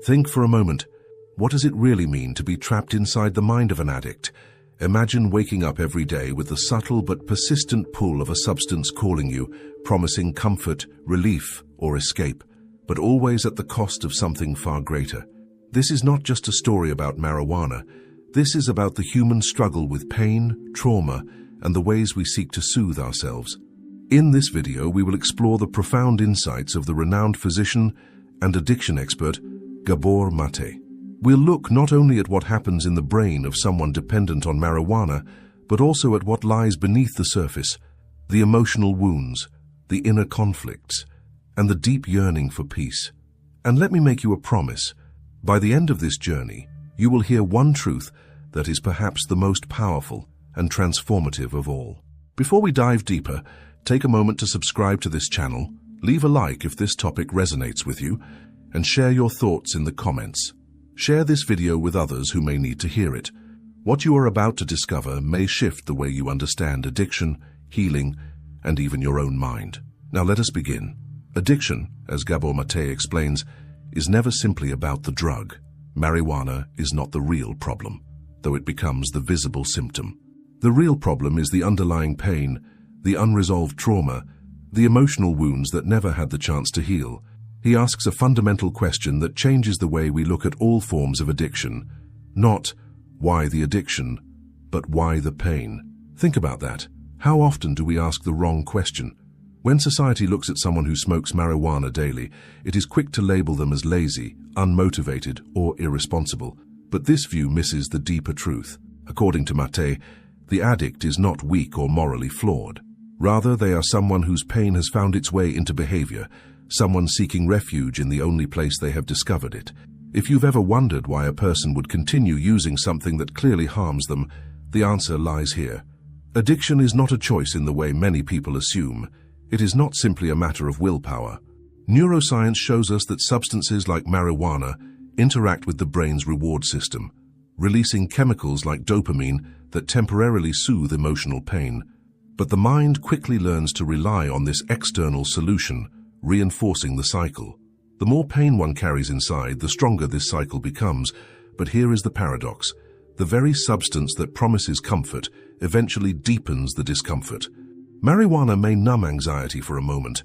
Think for a moment. What does it really mean to be trapped inside the mind of an addict? Imagine waking up every day with the subtle but persistent pull of a substance calling you, promising comfort, relief, or escape, but always at the cost of something far greater. This is not just a story about marijuana. This is about the human struggle with pain, trauma, and the ways we seek to soothe ourselves. In this video, we will explore the profound insights of the renowned physician and addiction expert, Gabor Maté. We'll look not only at what happens in the brain of someone dependent on marijuana, but also at what lies beneath the surface, the emotional wounds, the inner conflicts, and the deep yearning for peace. And let me make you a promise. By the end of this journey, you will hear one truth that is perhaps the most powerful and transformative of all. Before we dive deeper, take a moment to subscribe to this channel, leave a like if this topic resonates with you, and share your thoughts in the comments. Share this video with others who may need to hear it. What you are about to discover may shift the way you understand addiction, healing, and even your own mind. Now let us begin. Addiction, as Gabor Maté explains, is never simply about the drug. Marijuana is not the real problem, though it becomes the visible symptom. The real problem is the underlying pain, the unresolved trauma, the emotional wounds that never had the chance to heal. He asks a fundamental question that changes the way we look at all forms of addiction. Not, why the addiction, but why the pain? Think about that. How often do we ask the wrong question? When society looks at someone who smokes marijuana daily, it is quick to label them as lazy, unmotivated, or irresponsible. But this view misses the deeper truth. According to Maté, the addict is not weak or morally flawed. Rather, they are someone whose pain has found its way into behavior, someone seeking refuge in the only place they have discovered it. If you've ever wondered why a person would continue using something that clearly harms them, the answer lies here. Addiction is not a choice in the way many people assume. It is not simply a matter of willpower. Neuroscience shows us that substances like marijuana interact with the brain's reward system, releasing chemicals like dopamine that temporarily soothe emotional pain. But the mind quickly learns to rely on this external solution, reinforcing the cycle. The more pain one carries inside, the stronger this cycle becomes. But here is the paradox. The very substance that promises comfort eventually deepens the discomfort. Marijuana may numb anxiety for a moment,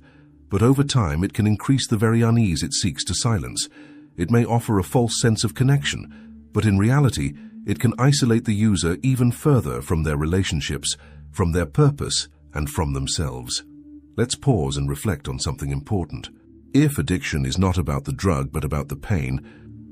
but over time it can increase the very unease it seeks to silence. It may offer a false sense of connection, but in reality, it can isolate the user even further from their relationships, from their purpose, and from themselves. Let's pause and reflect on something important. If addiction is not about the drug but about the pain,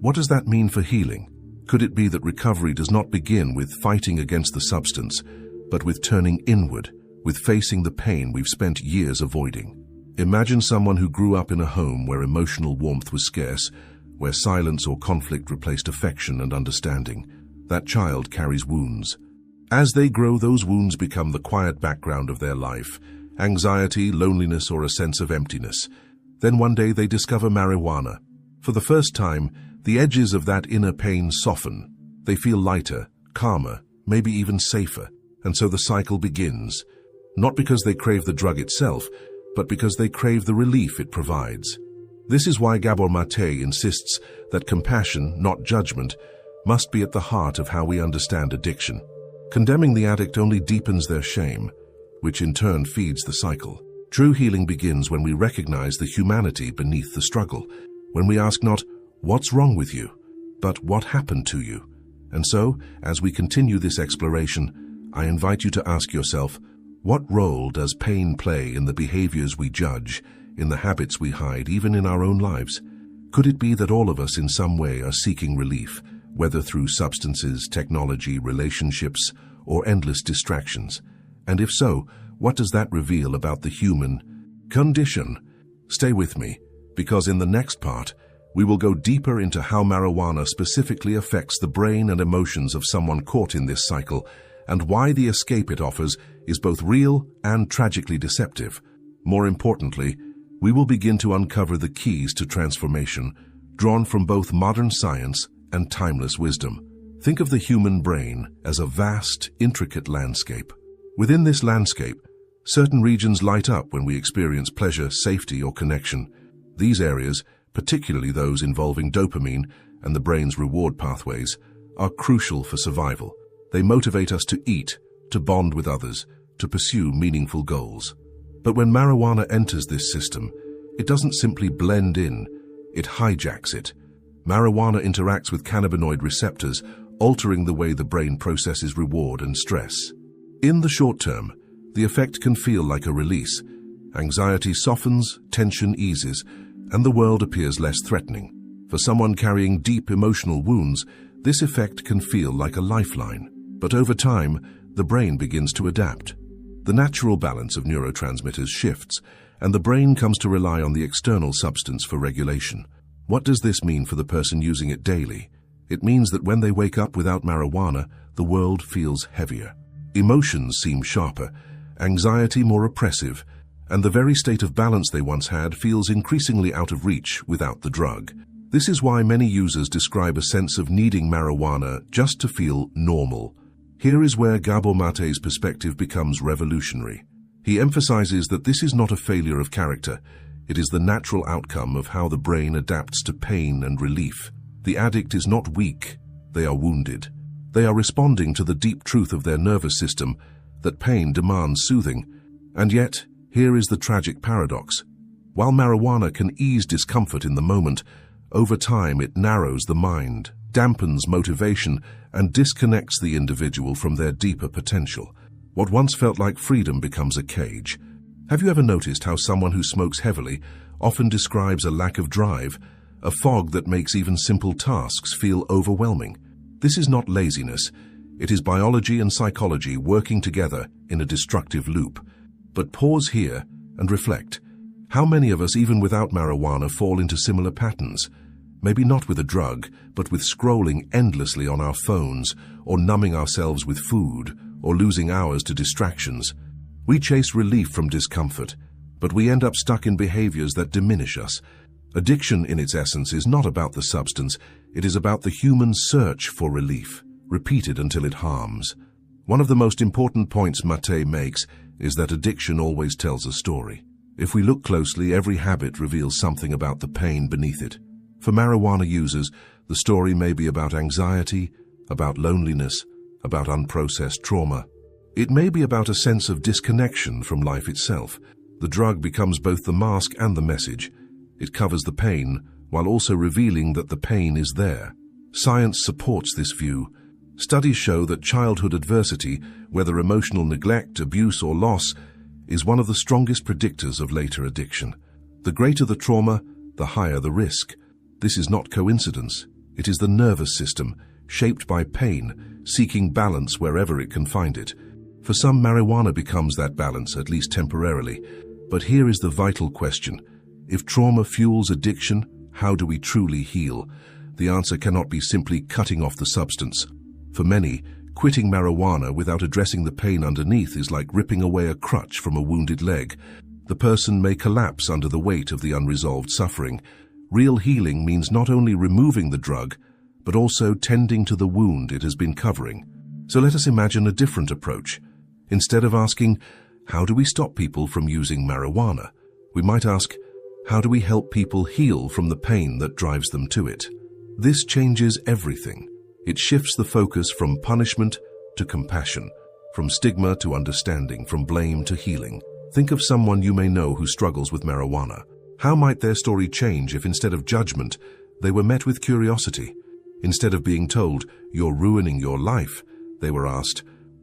what does that mean for healing? Could it be that recovery does not begin with fighting against the substance, but with turning inward, with facing the pain we've spent years avoiding? Imagine someone who grew up in a home where emotional warmth was scarce, where silence or conflict replaced affection and understanding. That child carries wounds. As they grow, those wounds become the quiet background of their life. Anxiety, loneliness, or a sense of emptiness. Then one day they discover marijuana. For the first time, the edges of that inner pain soften. They feel lighter, calmer, maybe even safer. And so the cycle begins. Not because they crave the drug itself, but because they crave the relief it provides. This is why Gabor Maté insists that compassion, not judgment, must be at the heart of how we understand addiction. Condemning the addict only deepens their shame, which in turn feeds the cycle. True healing begins when we recognize the humanity beneath the struggle, when we ask not, what's wrong with you, but what happened to you? And so, as we continue this exploration, I invite you to ask yourself, what role does pain play in the behaviors we judge, in the habits we hide, even in our own lives? Could it be that all of us in some way are seeking relief, whether through substances, technology, relationships, or endless distractions? And if so, what does that reveal about the human condition? Stay with me, because in the next part, we will go deeper into how marijuana specifically affects the brain and emotions of someone caught in this cycle, and why the escape it offers is both real and tragically deceptive. More importantly, we will begin to uncover the keys to transformation, drawn from both modern science and timeless wisdom. Think of the human brain as a vast, intricate landscape. Within this landscape, certain regions light up when we experience pleasure, safety, or connection. These areas, particularly those involving dopamine and the brain's reward pathways, are crucial for survival. They motivate us to eat, to bond with others, to pursue meaningful goals. But when marijuana enters this system, it doesn't simply blend in, it hijacks it. Marijuana interacts with cannabinoid receptors, altering the way the brain processes reward and stress. In the short term, the effect can feel like a release. Anxiety softens, tension eases, and the world appears less threatening. For someone carrying deep emotional wounds, this effect can feel like a lifeline. But over time, the brain begins to adapt. The natural balance of neurotransmitters shifts, and the brain comes to rely on the external substance for regulation. What does this mean for the person using it daily? It means that when they wake up without marijuana, the world feels heavier. Emotions seem sharper, anxiety more oppressive, and the very state of balance they once had feels increasingly out of reach without the drug. This is why many users describe a sense of needing marijuana just to feel normal. Here is where Gabor Maté's perspective becomes revolutionary. He emphasizes that this is not a failure of character. It is the natural outcome of how the brain adapts to pain and relief. The addict is not weak, they are wounded. They are responding to the deep truth of their nervous system that pain demands soothing. And yet, here is the tragic paradox. While marijuana can ease discomfort in the moment, over time it narrows the mind, dampens motivation, and disconnects the individual from their deeper potential. What once felt like freedom becomes a cage. Have you ever noticed how someone who smokes heavily often describes a lack of drive, a fog that makes even simple tasks feel overwhelming? This is not laziness. It is biology and psychology working together in a destructive loop. But pause here and reflect. How many of us, even without marijuana, fall into similar patterns? Maybe not with a drug, but with scrolling endlessly on our phones, or numbing ourselves with food, or losing hours to distractions. We chase relief from discomfort, but we end up stuck in behaviors that diminish us. Addiction, in its essence, is not about the substance. It is about the human search for relief, repeated until it harms. One of the most important points MATÉ makes is that addiction always tells a story. If we look closely, every habit reveals something about the pain beneath it. For marijuana users, the story may be about anxiety, about loneliness, about unprocessed trauma. It may be about a sense of disconnection from life itself. The drug becomes both the mask and the message. It covers the pain, while also revealing that the pain is there. Science supports this view. Studies show that childhood adversity, whether emotional neglect, abuse, or loss, is one of the strongest predictors of later addiction. The greater the trauma, the higher the risk. This is not coincidence. It is the nervous system, shaped by pain, seeking balance wherever it can find it. For some, marijuana becomes that balance, at least temporarily. But here is the vital question. If trauma fuels addiction, how do we truly heal? The answer cannot be simply cutting off the substance. For many, quitting marijuana without addressing the pain underneath is like ripping away a crutch from a wounded leg. The person may collapse under the weight of the unresolved suffering. Real healing means not only removing the drug, but also tending to the wound it has been covering. So let us imagine a different approach. Instead of asking, how do we stop people from using marijuana? We might ask, how do we help people heal from the pain that drives them to it? This changes everything. It shifts the focus from punishment to compassion, from stigma to understanding, from blame to healing. Think of someone you may know who struggles with marijuana. How might their story change if instead of judgment, they were met with curiosity? Instead of being told, you're ruining your life, they were asked,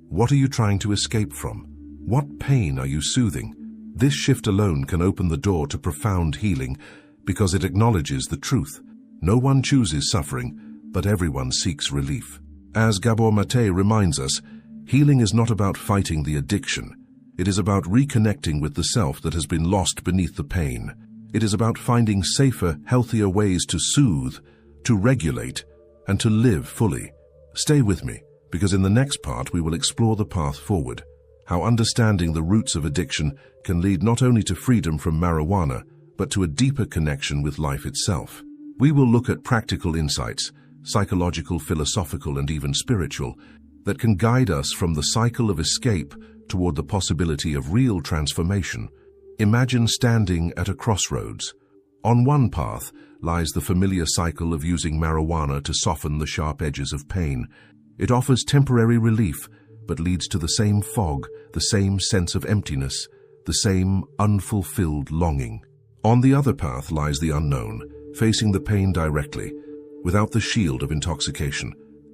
what are you trying to escape from? What pain are you soothing? This shift alone can open the door to profound healing because it acknowledges the truth. No one chooses suffering, but everyone seeks relief. As Gabor Maté reminds us, healing is not about fighting the addiction. It is about reconnecting with the self that has been lost beneath the pain. It is about finding safer, healthier ways to soothe, to regulate, and to live fully. Stay with me, because in the next part we will explore the path forward, how understanding the roots of addiction can lead not only to freedom from marijuana, but to a deeper connection with life itself. We will look at practical insights, psychological, philosophical, and even spiritual, that can guide us from the cycle of escape toward the possibility of real transformation. Imagine standing at a crossroads. On one path lies the familiar cycle of using marijuana to soften the sharp edges of pain. It offers temporary relief, but leads to the same fog, the same sense of emptiness, the same unfulfilled longing. On the other path lies the unknown, facing the pain directly, without the shield of intoxication.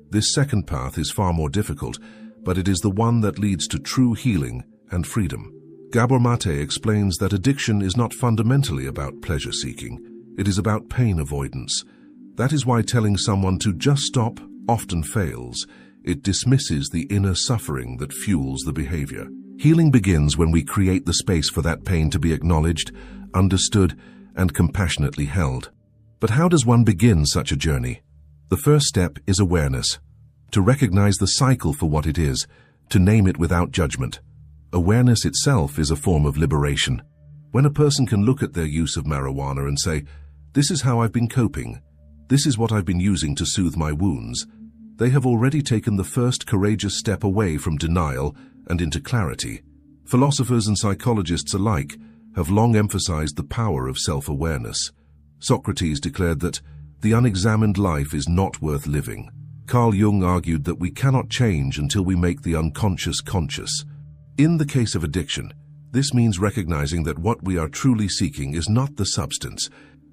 This second path is far more difficult, but it is the one that leads to true healing and freedom. Gabor Maté explains that addiction is not fundamentally about pleasure-seeking. It is about pain avoidance. That is why telling someone to just stop often fails. It dismisses the inner suffering that fuels the behavior. Healing begins when we create the space for that pain to be acknowledged, understood, and compassionately held. But how does one begin such a journey? The first step is awareness. To recognize the cycle for what it is, to name it without judgment. Awareness itself is a form of liberation. When a person can look at their use of marijuana and say, "This is how I've been coping. This is what I've been using to soothe my wounds," they have already taken the first courageous step away from denial and into clarity. Philosophers and psychologists alike have long emphasized the power of self-awareness. Socrates declared that the unexamined life is not worth living. Carl Jung argued that we cannot change until we make the unconscious conscious. In the case of addiction, this means recognizing that what we are truly seeking is not the substance,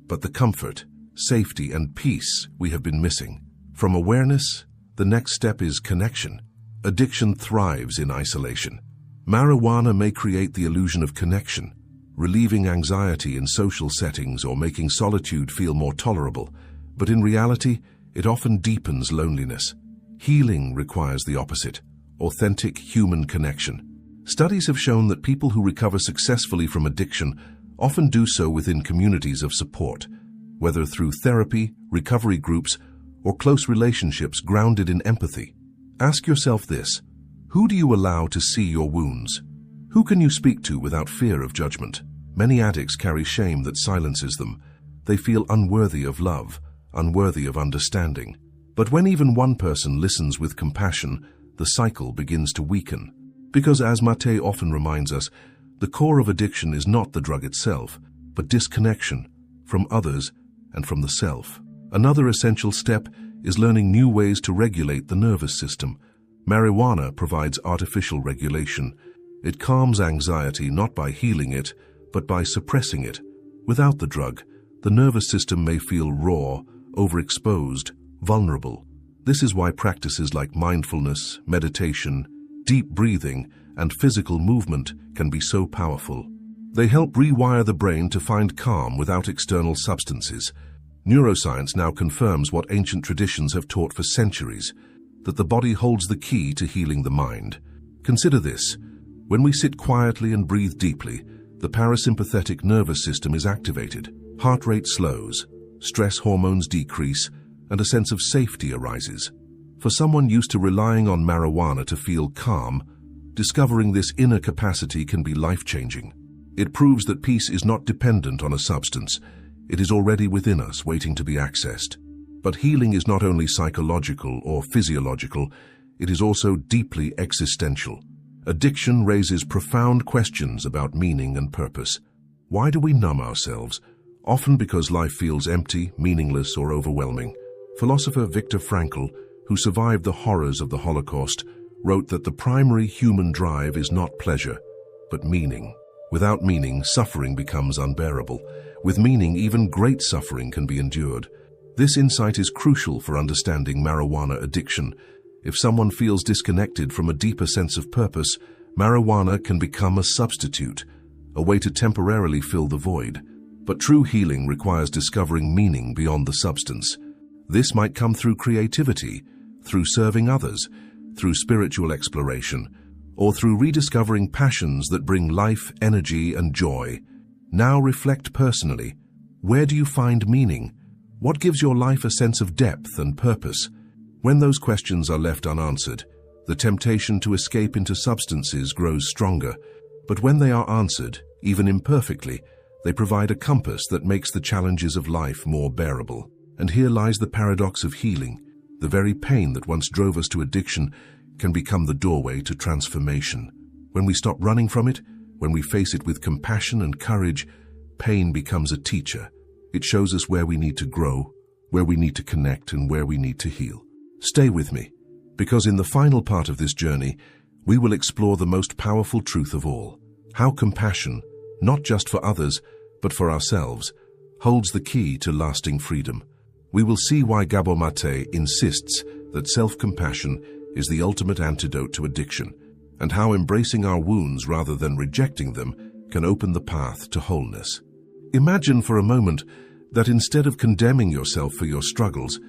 but the comfort, safety, and peace we have been missing. From awareness, the next step is connection. Addiction thrives in isolation. Marijuana may create the illusion of connection, relieving anxiety in social settings or making solitude feel more tolerable, but in reality, it often deepens loneliness. Healing requires the opposite, authentic human connection. Studies have shown that people who recover successfully from addiction often do so within communities of support, whether through therapy, recovery groups, or close relationships grounded in empathy. Ask yourself this: who do you allow to see your wounds? Who can you speak to without fear of judgment? Many addicts carry shame that silences them. They feel unworthy of love, unworthy of understanding. But when even one person listens with compassion, the cycle begins to weaken. Because, as Maté often reminds us, the core of addiction is not the drug itself, but disconnection from others and from the self. Another essential step is learning new ways to regulate the nervous system. Marijuana provides artificial regulation. It calms anxiety not by healing it, but by suppressing it. Without the drug, the nervous system may feel raw, overexposed, vulnerable. This is why practices like mindfulness, meditation, deep breathing, and physical movement can be so powerful. They help rewire the brain to find calm without external substances. Neuroscience now confirms what ancient traditions have taught for centuries, that the body holds the key to healing the mind. Consider this: when we sit quietly and breathe deeply, the parasympathetic nervous system is activated. Heart rate slows, stress hormones decrease, and a sense of safety arises. For someone used to relying on marijuana to feel calm, discovering this inner capacity can be life-changing. It proves that peace is not dependent on a substance. It is already within us, waiting to be accessed. But healing is not only psychological or physiological, it is also deeply existential. Addiction raises profound questions about meaning and purpose. Why do we numb ourselves? Often because life feels empty, meaningless, or overwhelming. Philosopher Viktor Frankl, who survived the horrors of the Holocaust, wrote that the primary human drive is not pleasure, but meaning. Without meaning, suffering becomes unbearable. With meaning, even great suffering can be endured. This insight is crucial for understanding marijuana addiction. If someone feels disconnected from a deeper sense of purpose, marijuana can become a substitute, a way to temporarily fill the void. But true healing requires discovering meaning beyond the substance. This might come through creativity, through serving others, through spiritual exploration, or through rediscovering passions that bring life, energy, and joy. Now reflect personally. Where do you find meaning? What gives your life a sense of depth and purpose? When those questions are left unanswered, the temptation to escape into substances grows stronger. But when they are answered, even imperfectly, they provide a compass that makes the challenges of life more bearable. And here lies the paradox of healing. The very pain that once drove us to addiction can become the doorway to transformation. When we stop running from it, when we face it with compassion and courage, pain becomes a teacher. It shows us where we need to grow, where we need to connect, and where we need to heal. Stay with me, because in the final part of this journey, we will explore the most powerful truth of all: how compassion, not just for others, but for ourselves, holds the key to lasting freedom. We will see why Gabor Maté insists that self-compassion is the ultimate antidote to addiction, and how embracing our wounds rather than rejecting them can open the path to wholeness. Imagine for a moment that instead of condemning yourself for your struggles,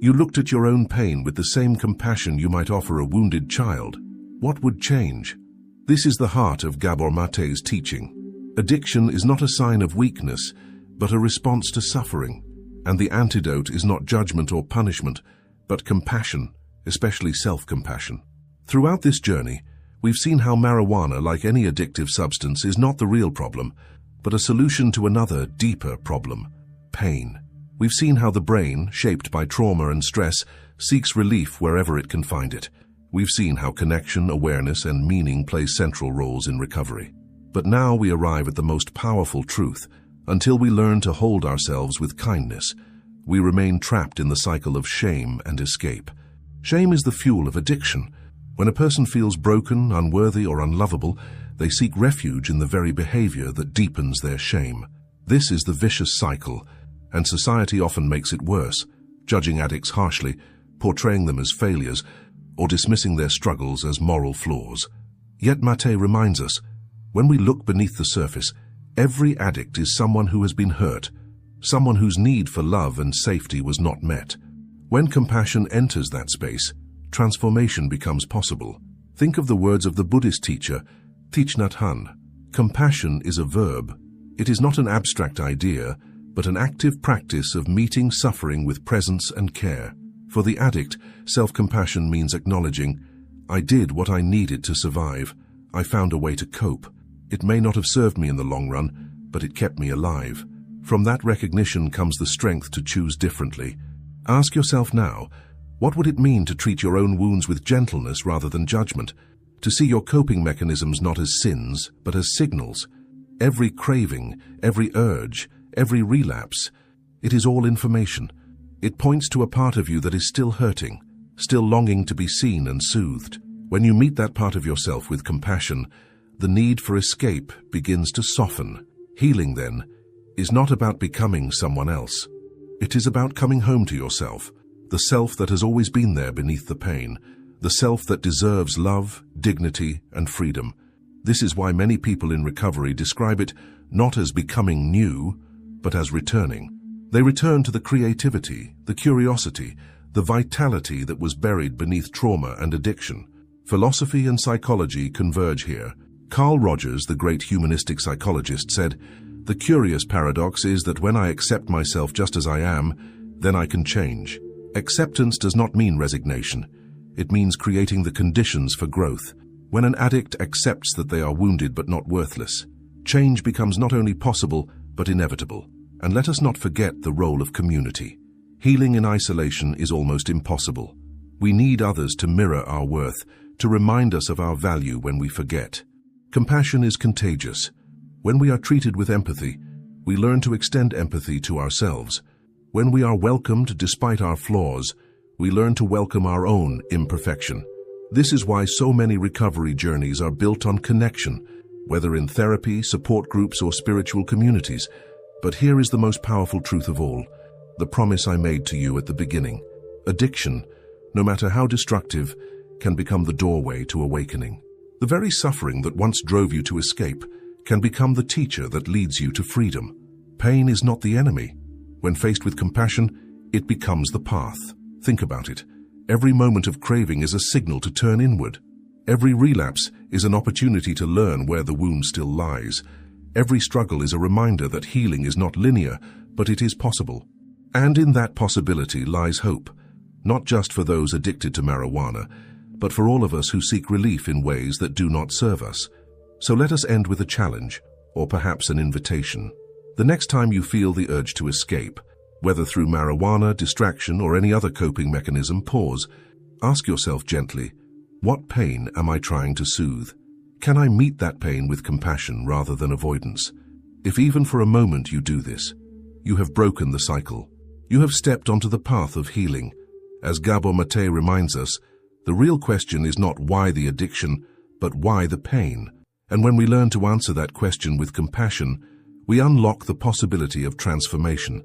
you looked at your own pain with the same compassion you might offer a wounded child. What would change? This is the heart of Gabor Maté's teaching. Addiction is not a sign of weakness, but a response to suffering. And the antidote is not judgment or punishment, but compassion, especially self-compassion. Throughout this journey, we've seen how marijuana, like any addictive substance, is not the real problem, but a solution to another, deeper problem: pain. We've seen how the brain, shaped by trauma and stress, seeks relief wherever it can find it. We've seen how connection, awareness, and meaning play central roles in recovery. But now we arrive at the most powerful truth. Until we learn to hold ourselves with kindness, we remain trapped in the cycle of shame and escape. Shame is the fuel of addiction. When a person feels broken, unworthy, or unlovable, they seek refuge in the very behavior that deepens their shame. This is the vicious cycle, and society often makes it worse, judging addicts harshly, portraying them as failures, or dismissing their struggles as moral flaws. Yet Maté reminds us, when we look beneath the surface, every addict is someone who has been hurt, someone whose need for love and safety was not met. When compassion enters that space, transformation becomes possible. Think of the words of the Buddhist teacher, Thich Nhat Hanh. Compassion is a verb. It is not an abstract idea, but an active practice of meeting suffering with presence and care. For the addict, self-compassion means acknowledging, I did what I needed to survive. I found a way to cope. It may not have served me in the long run, but it kept me alive. From that recognition comes the strength to choose differently. Ask yourself now, what would it mean to treat your own wounds with gentleness rather than judgment? To see your coping mechanisms not as sins, but as signals. Every craving, every urge, every relapse, it is all information. It points to a part of you that is still hurting, still longing to be seen and soothed. When you meet that part of yourself with compassion, the need for escape begins to soften. Healing, then, is not about becoming someone else. It is about coming home to yourself, the self that has always been there beneath the pain, the self that deserves love, dignity, and freedom. This is why many people in recovery describe it not as becoming new, but as returning. They return to the creativity, the curiosity, the vitality that was buried beneath trauma and addiction. Philosophy and psychology converge here. Carl Rogers, the great humanistic psychologist, said, "The curious paradox is that when I accept myself just as I am, then I can change." Acceptance does not mean resignation. It means creating the conditions for growth. When an addict accepts that they are wounded but not worthless, change becomes not only possible, but inevitable. And let us not forget the role of community. Healing in isolation is almost impossible. We need others to mirror our worth, to remind us of our value when we forget. Compassion is contagious. When we are treated with empathy, we learn to extend empathy to ourselves. When we are welcomed despite our flaws, we learn to welcome our own imperfection. This is why so many recovery journeys are built on connection, whether in therapy, support groups, or spiritual communities. But here is the most powerful truth of all, the promise I made to you at the beginning. Addiction, no matter how destructive, can become the doorway to awakening. The very suffering that once drove you to escape can become the teacher that leads you to freedom. Pain is not the enemy. When faced with compassion, it becomes the path. Think about it. Every moment of craving is a signal to turn inward. Every relapse is an opportunity to learn where the wound still lies. Every struggle is a reminder that healing is not linear, but it is possible. And in that possibility lies hope, not just for those addicted to marijuana, but for all of us who seek relief in ways that do not serve us. So let us end with a challenge, or perhaps an invitation. The next time you feel the urge to escape, whether through marijuana, distraction, or any other coping mechanism, pause. Ask yourself gently, what pain am I trying to soothe? Can I meet that pain with compassion rather than avoidance? If even for a moment you do this, you have broken the cycle. You have stepped onto the path of healing. As Gabor Maté reminds us, the real question is not why the addiction, but why the pain. And when we learn to answer that question with compassion, we unlock the possibility of transformation,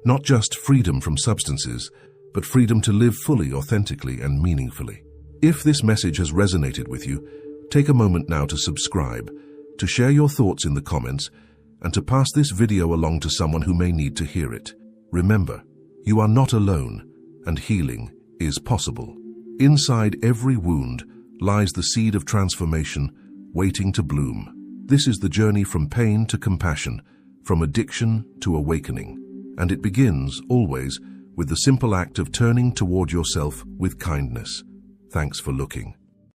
not just freedom from substances, but freedom to live fully, authentically, and meaningfully. If this message has resonated with you, take a moment now to subscribe, to share your thoughts in the comments, and to pass this video along to someone who may need to hear it. Remember, you are not alone, and healing is possible. Inside every wound lies the seed of transformation waiting to bloom. This is the journey from pain to compassion, from addiction to awakening. And it begins, always, with the simple act of turning toward yourself with kindness. Thanks for looking.